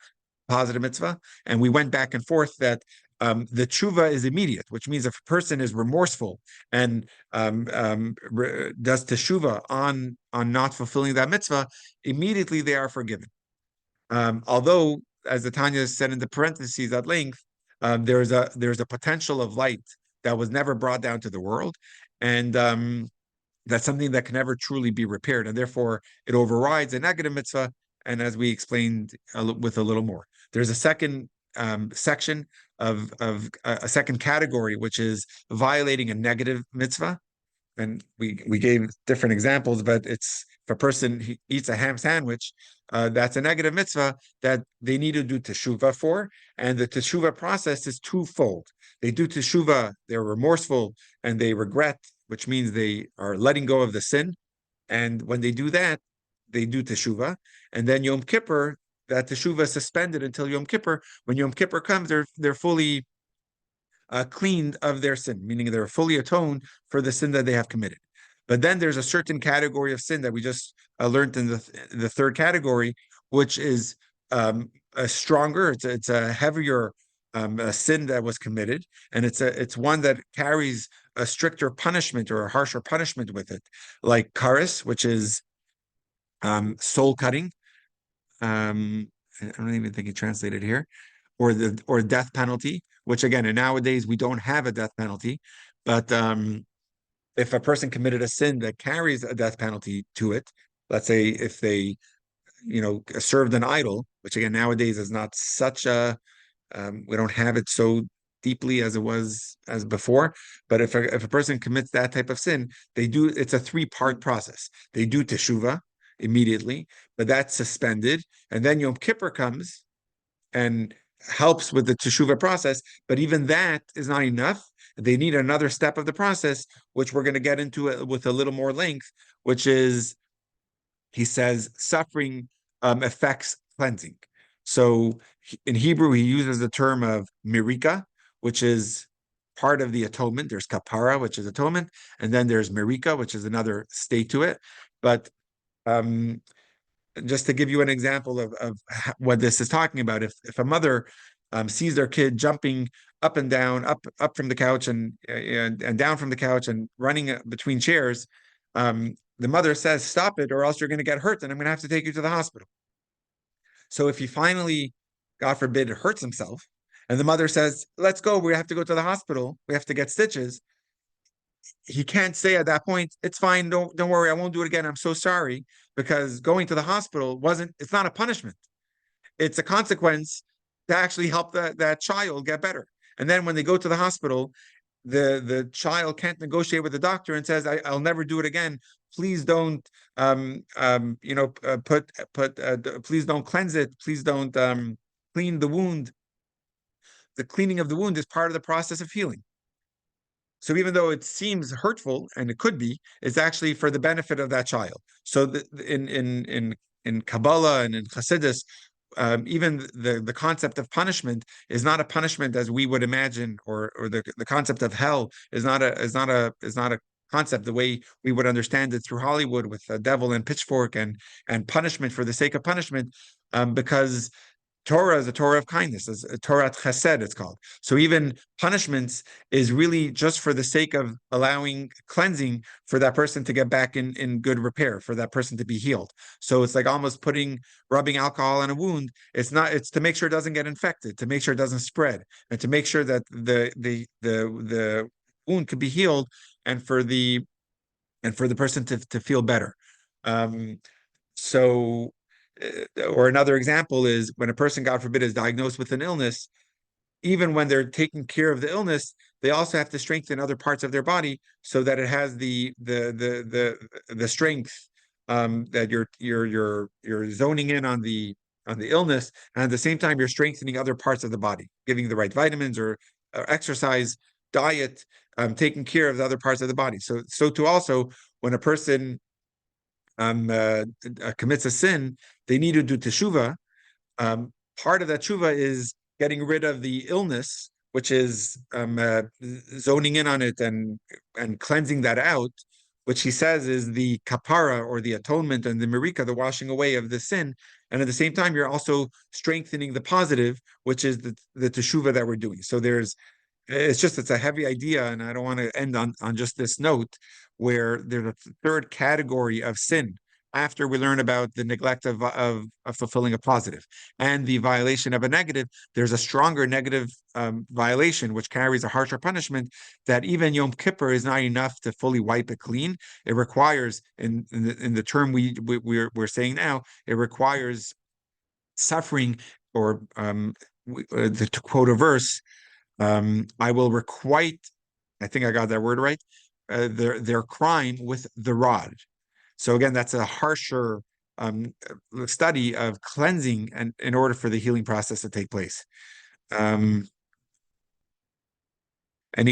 positive mitzvah. And we went back and forth that the tshuva is immediate, which means if a person is remorseful and does teshuva on not fulfilling that mitzvah, immediately they are forgiven. Although, as the Tanya said in the parentheses at length, there's a potential of light that was never brought down to the world, and that's something that can never truly be repaired, and therefore it overrides a negative mitzvah. And as we explained with a little more, there's a second section of a second category, which is violating a negative mitzvah. And we gave different examples, but it's if a person eats a ham sandwich, that's a negative mitzvah that they need to do teshuva for. And the teshuva process is twofold. They do teshuva, they're remorseful, and they regret, which means they are letting go of the sin. And when they do that, they do teshuva. And then Yom Kippur, that teshuva is suspended until Yom Kippur. When Yom Kippur comes, they're fully cleaned of their sin, meaning they're fully atoned for the sin that they have committed. But then there's a certain category of sin that we just learned in the third category, which is a stronger, it's a heavier a sin that was committed, and it's one that carries a stricter punishment or a harsher punishment with it, like karis, which is soul cutting. I don't even think he translated here, or death penalty, which again, and nowadays we don't have a death penalty, but if a person committed a sin that carries a death penalty to it, let's say if they, served an idol, which again nowadays is not such a, we don't have it so deeply as it was as before. But if a person commits that type of sin, it's a 3-part process. They do teshuva immediately, but that's suspended, and then Yom Kippur comes and helps with the teshuva process. But even that is not enough. They need another step of the process, which we're going to get into it with a little more length, which is, he says, suffering affects cleansing. So in Hebrew, he uses the term of mirika, which is part of the atonement. There's kapara, which is atonement, and then there's mirika, which is another state to it. But just to give you an example of what this is talking about, if a mother sees their kid jumping up and down, up from the couch and down from the couch and running between chairs, the mother says, "Stop it, or else you're going to get hurt, and I'm going to have to take you to the hospital." So if he finally, God forbid, hurts himself, and the mother says, "Let's go, we have to go to the hospital, we have to get stitches," he can't say at that point, "It's fine, don't worry, I won't do it again, I'm so sorry," because going to the hospital it's not a punishment. It's a consequence to actually help that child get better. And then when they go to the hospital, the child can't negotiate with the doctor and says, I'll never do it again. Please don't, please don't cleanse it. Please don't clean the wound. The cleaning of the wound is part of the process of healing. So even though it seems hurtful, and it could be, it's actually for the benefit of that child. So in Kabbalah and in Hasidus, even the concept of punishment is not a punishment as we would imagine, or the concept of hell is not a concept the way we would understand it through Hollywood with a devil and pitchfork and punishment for the sake of punishment, because Torah is a Torah of kindness, as a Torah chesed, it's called. So even punishments is really just for the sake of allowing cleansing for that person to get back in good repair, for that person to be healed. So it's like almost rubbing alcohol on a wound. It's to make sure it doesn't get infected, to make sure it doesn't spread, and to make sure that the wound could be healed, and for the person to feel better. Or another example is when a person, God forbid, is diagnosed with an illness, even when they're taking care of the illness, they also have to strengthen other parts of their body so that it has the strength, that you're zoning in on the illness, and at the same time you're strengthening other parts of the body, giving the right vitamins or exercise, diet, taking care of the other parts of the body. So to also, when a person commits a sin, they need to do teshuva. Part of that teshuva is getting rid of the illness, which is zoning in on it and cleansing that out, which he says is the kapara, or the atonement, and the mirika, the washing away of the sin. And at the same time, you're also strengthening the positive, which is the teshuva that we're doing. So it's a heavy idea, and I don't want to end on just this note, where there's a third category of sin after we learn about the neglect of fulfilling a positive and the violation of a negative. There's a stronger negative violation, which carries a harsher punishment, that even Yom Kippur is not enough to fully wipe it clean. It requires, in the term we're saying now, it requires suffering, or to quote a verse, I will requite, I think I got that word right, their crime with the rod. So again, that's a harsher study of cleansing, and in order for the healing process to take place. Any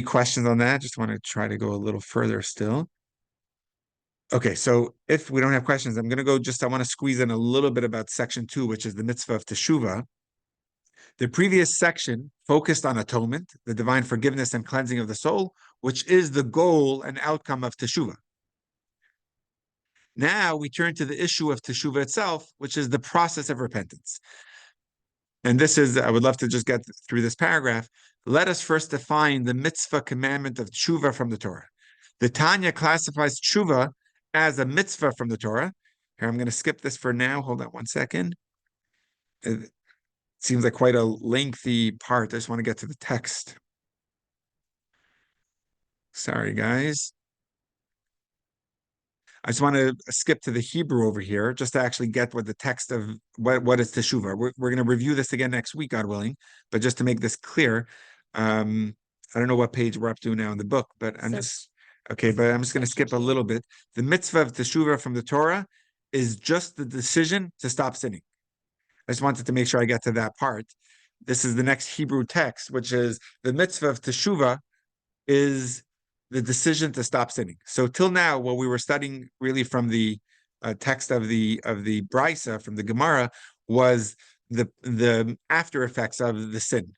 questions on that? Just want to try to go a little further still. Okay, so if we don't have questions, I'm going to I want to squeeze in a little bit about section 2, which is the mitzvah of teshuva. The previous section focused on atonement, the divine forgiveness and cleansing of the soul, which is the goal and outcome of teshuva. Now we turn to the issue of teshuva itself, which is the process of repentance. And this is, I would love to just get through this paragraph. Let us first define the mitzvah commandment of Teshuva from the Torah. The Tanya classifies Teshuva as a mitzvah from the Torah. Here, I'm going to skip this for now. Hold on one second. It seems like quite a lengthy part. I just want to get to the text. Sorry, guys. I just want to skip to the Hebrew over here, just to actually get what the text of what is Teshuva. We're going to review this again next week, God willing, but just to make this clear, I don't know what page we're up to now in the book, but I'm just going to skip a little bit. The mitzvah of Teshuva from the Torah is just the decision to stop sinning. I just wanted to make sure I get to that part. This is the next Hebrew text, which is the mitzvah of Teshuva is the decision to stop sinning. So till now, what we were studying really from the text of the Brisa, from the Gemara, was the after effects of the sin,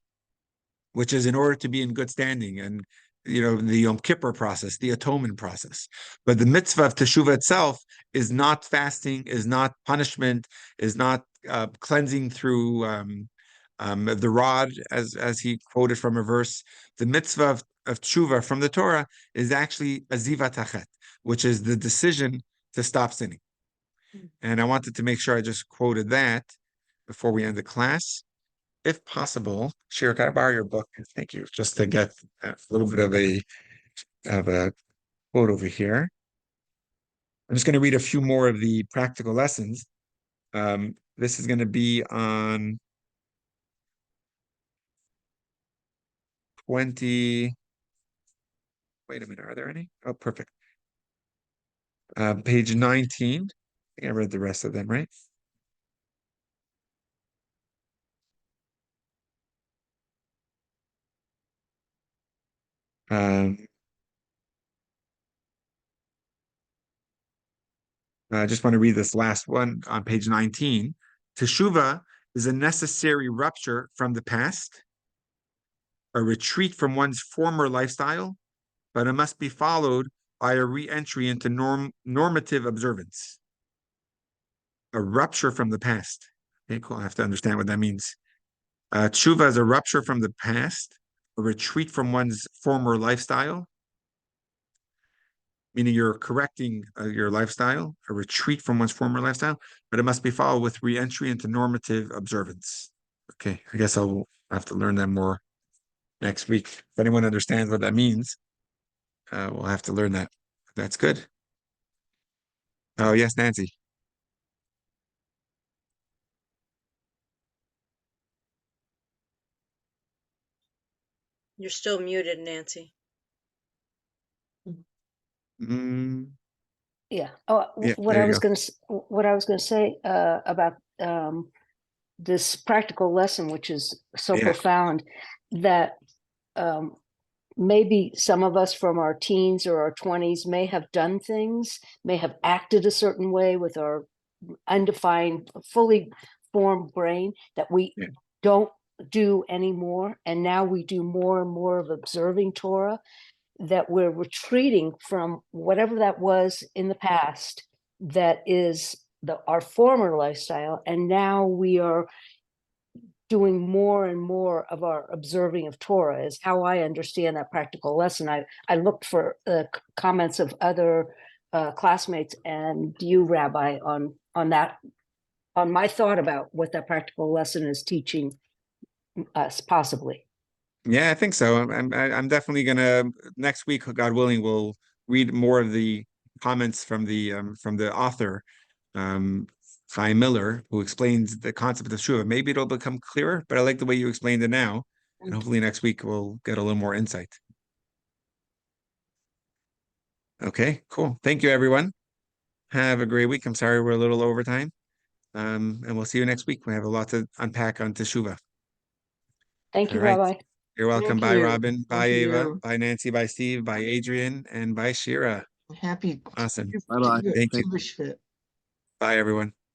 which is in order to be in good standing, and the Yom Kippur process, the atonement process. But the mitzvah of Teshuva itself is not fasting, is not punishment, is not cleansing through the rod, as he quoted from a verse. The mitzvah of Teshuva from the Torah is actually azivat hachet, which is the decision to stop sinning. And I wanted to make sure I just quoted that before we end the class. If possible, Shira, can I borrow your book? Thank you. Just to get a little bit of a quote over here. I'm just going to read a few more of the practical lessons. This is going to be on 20. Wait a minute, are there any? Oh, perfect. Page 19. I think I read the rest of them, right? I just want to read this last one on page 19. Teshuva is a necessary rupture from the past, a retreat from one's former lifestyle, but it must be followed by a re-entry into normative observance. A rupture from the past. Okay, cool. I have to understand what that means. Teshuva is a rupture from the past, a retreat from one's former lifestyle, meaning you're correcting your lifestyle, a retreat from one's former lifestyle, but it must be followed with re-entry into normative observance. Okay, I guess I'll have to learn that more next week. If anyone understands what that means, we'll have to learn that. That's good. Oh, yes, Nancy. You're still muted, Nancy. Mm, Yeah. Oh, yeah, what there I you was go. what I was going to say about this practical lesson, which is so Yeah. profound, that um, maybe some of us from our teens or our 20s may have done things, may have acted a certain way with our undefined, fully formed brain that we Yeah. don't do anymore. And now we do more and more of observing Torah, that we're retreating from whatever that was in the past that is our former lifestyle. And now we are doing more and more of our observing of Torah, is how I understand that practical lesson. I looked for comments of other classmates and you, Rabbi, on that, on my thought about what that practical lesson is teaching us, possibly. Yeah, I think so. I'm definitely gonna next week, God willing, we'll read more of the comments from the author, Chaim Miller, who explains the concept of Teshuva. Maybe it'll become clearer, but I like the way you explained it now, and hopefully next week we'll get a little more insight. Okay, cool. Thank you, everyone. Have a great week. I'm sorry we're a little over time. And we'll see you next week. We have a lot to unpack on Teshuva. Thank All you, right. Rabbi. You're welcome. Thank Bye, you. Robin. Bye, Thank Ava. you. Bye, Nancy. Bye, Steve. Bye, Adrian. And bye, Shira. Happy Awesome. Bye-bye. Thank you. Jewish fit. Bye, everyone.